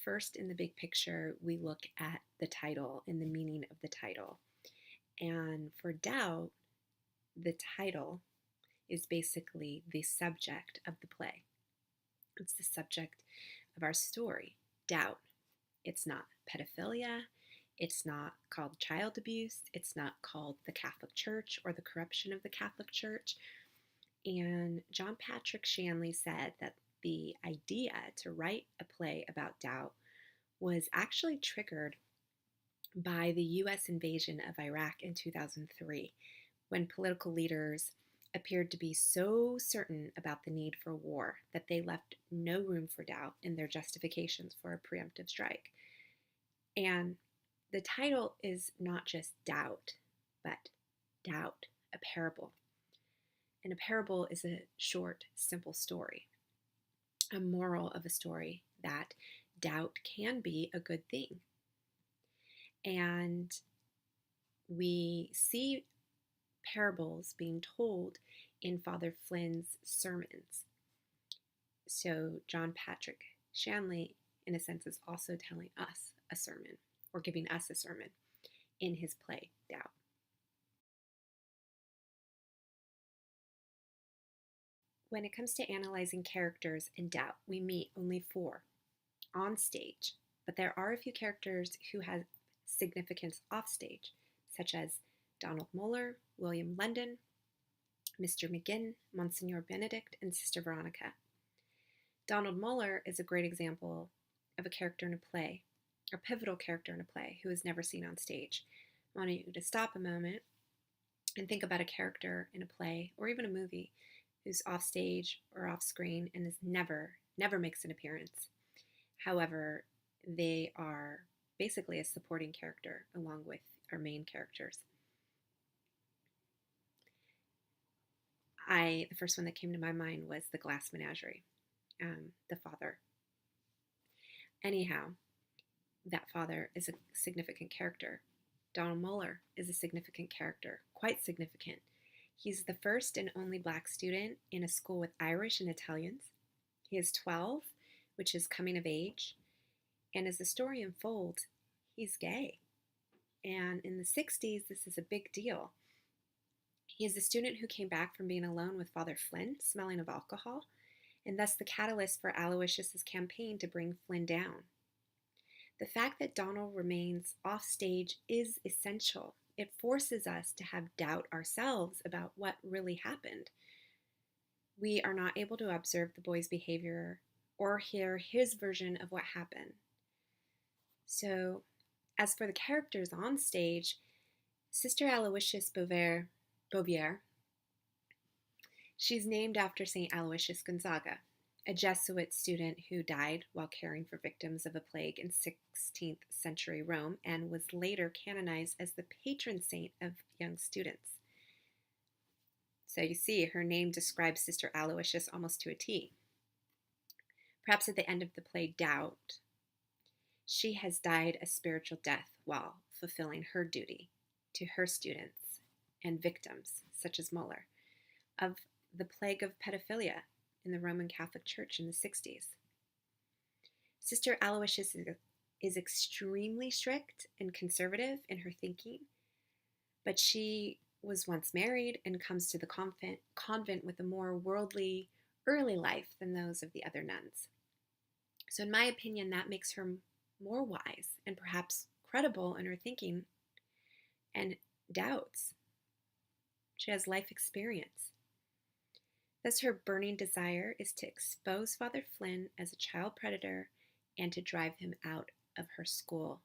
first, in the big picture, we look at the title and the meaning of the title. And for doubt, the title is basically the subject of the play. It's the subject of our story, doubt. It's not pedophilia. It's not called child abuse. It's not called the Catholic Church or the corruption of the Catholic Church. And John Patrick Shanley said that the idea to write a play about doubt was actually triggered by the US invasion of Iraq in 2003, when political leaders appeared to be so certain about the need for war that they left no room for doubt in their justifications for a preemptive strike. And the title is not just doubt, but doubt, a parable. And a parable is a short, simple story, a moral of a story that doubt can be a good thing. And we see parables being told in Father Flynn's sermons. So John Patrick Shanley, in a sense, is also telling us a sermon, or giving us a sermon in his play, Doubt. When it comes to analyzing characters in Doubt, we meet only 4 on stage, but there are a few characters who have significance off stage, such as Donald Moeller, William London, Mr. McGinn, Monsignor Benedict, and Sister Veronica. Donald Moeller is a great example of a character in a play, a pivotal character in a play who is never seen on stage. I want you to stop a moment and think about a character in a play or even a movie who's off stage or off screen and is never makes an appearance. However, they are basically a supporting character along with our main characters. The first one that came to my mind was The Glass Menagerie, the father. Anyhow, that father is a significant character. Donald Moeller is a significant character, quite significant. He's the first and only Black student in a school with Irish and Italians. He is 12, which is coming of age. And as the story unfolds, he's gay. And in the 60s, this is a big deal. He is a student who came back from being alone with Father Flynn, smelling of alcohol, and thus the catalyst for Aloysius' campaign to bring Flynn down. The fact that Donald remains off stage is essential. It forces us to have doubt ourselves about what really happened. We are not able to observe the boy's behavior or hear his version of what happened. So, as for the characters on stage, Sister Aloysius Bouvier, she's named after St. Aloysius Gonzaga, a Jesuit student who died while caring for victims of a plague in 16th century Rome and was later canonized as the patron saint of young students. So you see, her name describes Sister Aloysius almost to a T. Perhaps at the end of the play Doubt, she has died a spiritual death while fulfilling her duty to her students and victims, such as Moeller, of the plague of pedophilia in the Roman Catholic Church in the 60s. Sister Aloysius is extremely strict and conservative in her thinking, but she was once married and comes to the convent with a more worldly, early life than those of the other nuns. So in my opinion, that makes her more wise and perhaps credible in her thinking and doubts. She has life experience. Thus, her burning desire is to expose Father Flynn as a child predator and to drive him out of her school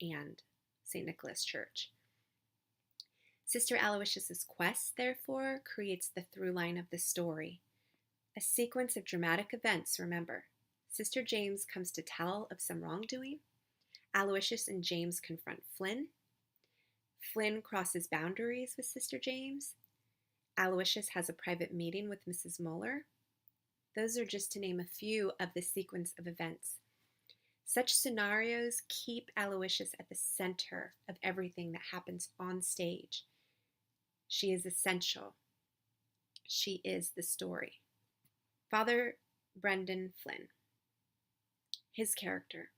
and St. Nicholas Church. Sister Aloysius' quest, therefore, creates the through line of the story. A sequence of dramatic events, remember. Sister James comes to tell of some wrongdoing. Aloysius and James confront Flynn. Flynn crosses boundaries with Sister James. Aloysius has a private meeting with Mrs. Moeller. Those are just to name a few of the sequence of events. Such scenarios keep Aloysius at the center of everything that happens on stage. She is essential. She is the story. Father Brendan Flynn, his character.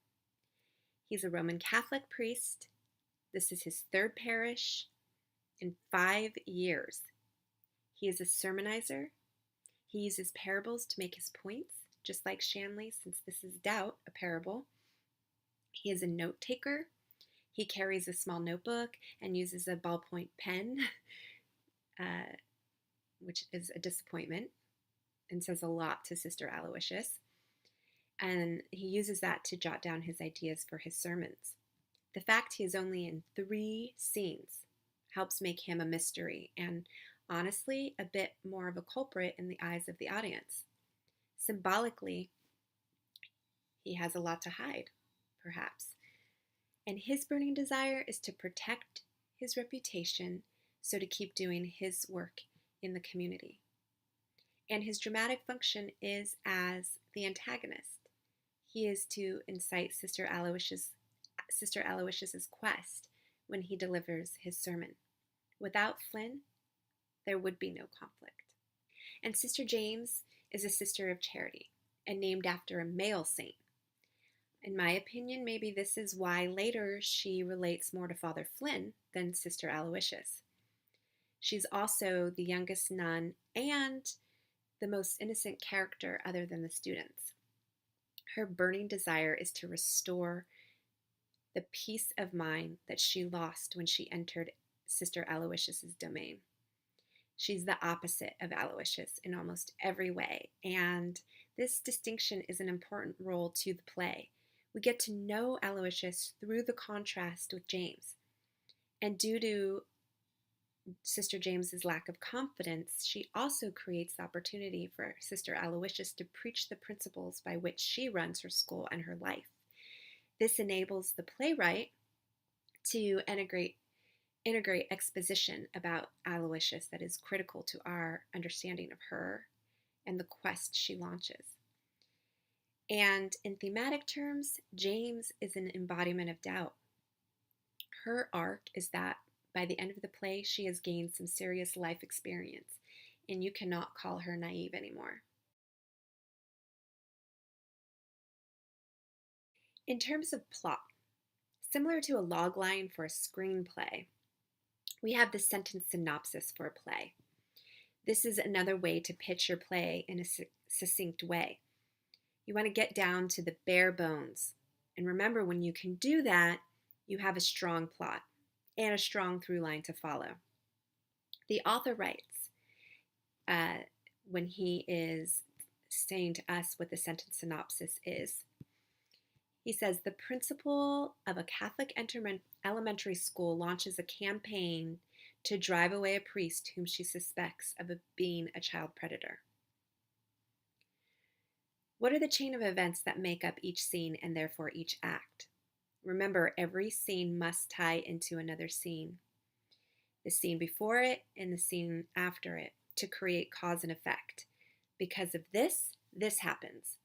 He's a Roman Catholic priest. This is his third parish in 5 years. He is a sermonizer. He uses parables to make his points, just like Shanley, since this is doubt, a parable. He is a note taker. He carries a small notebook and uses a ballpoint pen, which is a disappointment and says a lot to Sister Aloysius. And he uses that to jot down his ideas for his sermons. The fact he is only in 3 scenes helps make him a mystery and, honestly, a bit more of a culprit in the eyes of the audience. Symbolically, he has a lot to hide, perhaps. And his burning desire is to protect his reputation, so to keep doing his work in the community. And his dramatic function is as the antagonist. He is to incite Sister Aloysius's quest when he delivers his sermon. Without Flynn, there would be no conflict. And Sister James is a sister of charity and named after a male saint. In my opinion, maybe this is why later she relates more to Father Flynn than Sister Aloysius. She's also the youngest nun and the most innocent character other than the students. Her burning desire is to restore the peace of mind that she lost when she entered Sister Aloysius's domain. She's the opposite of Aloysius in almost every way, and this distinction is an important role to the play. We get to know Aloysius through the contrast with James. And due to Sister James's lack of confidence, she also creates the opportunity for Sister Aloysius to preach the principles by which she runs her school and her life. This enables the playwright to integrate exposition about Aloysius that is critical to our understanding of her and the quest she launches. And in thematic terms, James is an embodiment of doubt. Her arc is that by the end of the play, she has gained some serious life experience, and you cannot call her naive anymore. In terms of plot, similar to a logline for a screenplay, we have the sentence synopsis for a play. This is another way to pitch your play in a succinct way. You want to get down to the bare bones. And remember, when you can do that, you have a strong plot and a strong through line to follow. The author writes, when he is saying to us what the sentence synopsis is, he says, the principal of a Catholic elementary school launches a campaign to drive away a priest whom she suspects of being a child predator. What are the chain of events that make up each scene and therefore each act? Remember, every scene must tie into another scene, the scene before it and the scene after it, to create cause and effect. Because of this happens,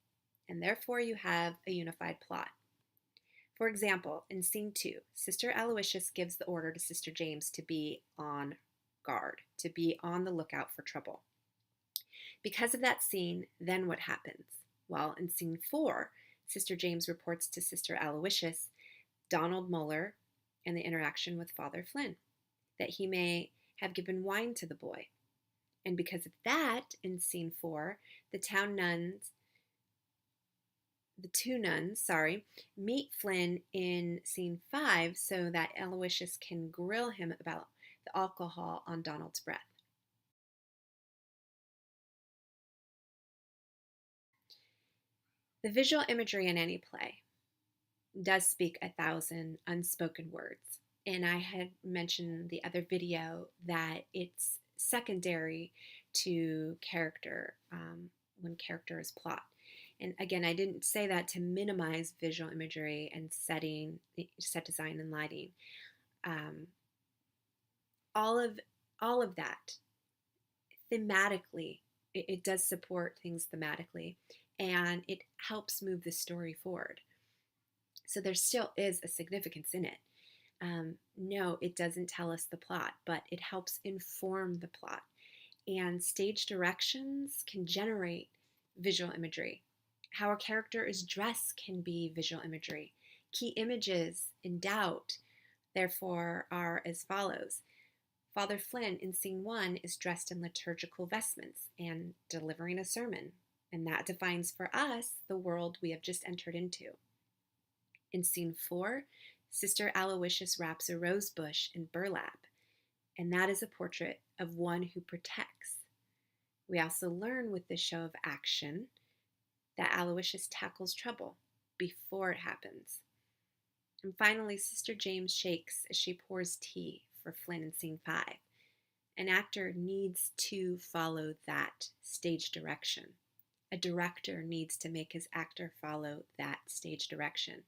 and therefore you have a unified plot. For example, in scene 2, Sister Aloysius gives the order to Sister James to be on guard, to be on the lookout for trouble. Because of that scene, then what happens? Well, in scene 4, Sister James reports to Sister Aloysius Donald Moeller and the interaction with Father Flynn, that he may have given wine to the boy. And because of that, in scene 4, the two nuns, meet Flynn in scene 5 so that Aloysius can grill him about the alcohol on Donald's breath. The visual imagery in any play does speak 1,000 unspoken words. And I had mentioned the other video that it's secondary to character when character is plot. And again, I didn't say that to minimize visual imagery and set design and lighting. All of that thematically, it does support things thematically, and it helps move the story forward. So there still is a significance in it. No, it doesn't tell us the plot, but it helps inform the plot. And stage directions can generate visual imagery. How a character is dressed can be visual imagery. Key images in Doubt, therefore, are as follows. Father Flynn in scene 1 is dressed in liturgical vestments and delivering a sermon, and that defines for us the world we have just entered into. In scene 4, Sister Aloysius wraps a rose bush in burlap, and that is a portrait of one who protects. We also learn with this show of action that Aloysius tackles trouble before it happens. And finally, Sister James shakes as she pours tea for Flynn in scene 5. An actor needs to follow that stage direction. A director needs to make his actor follow that stage direction.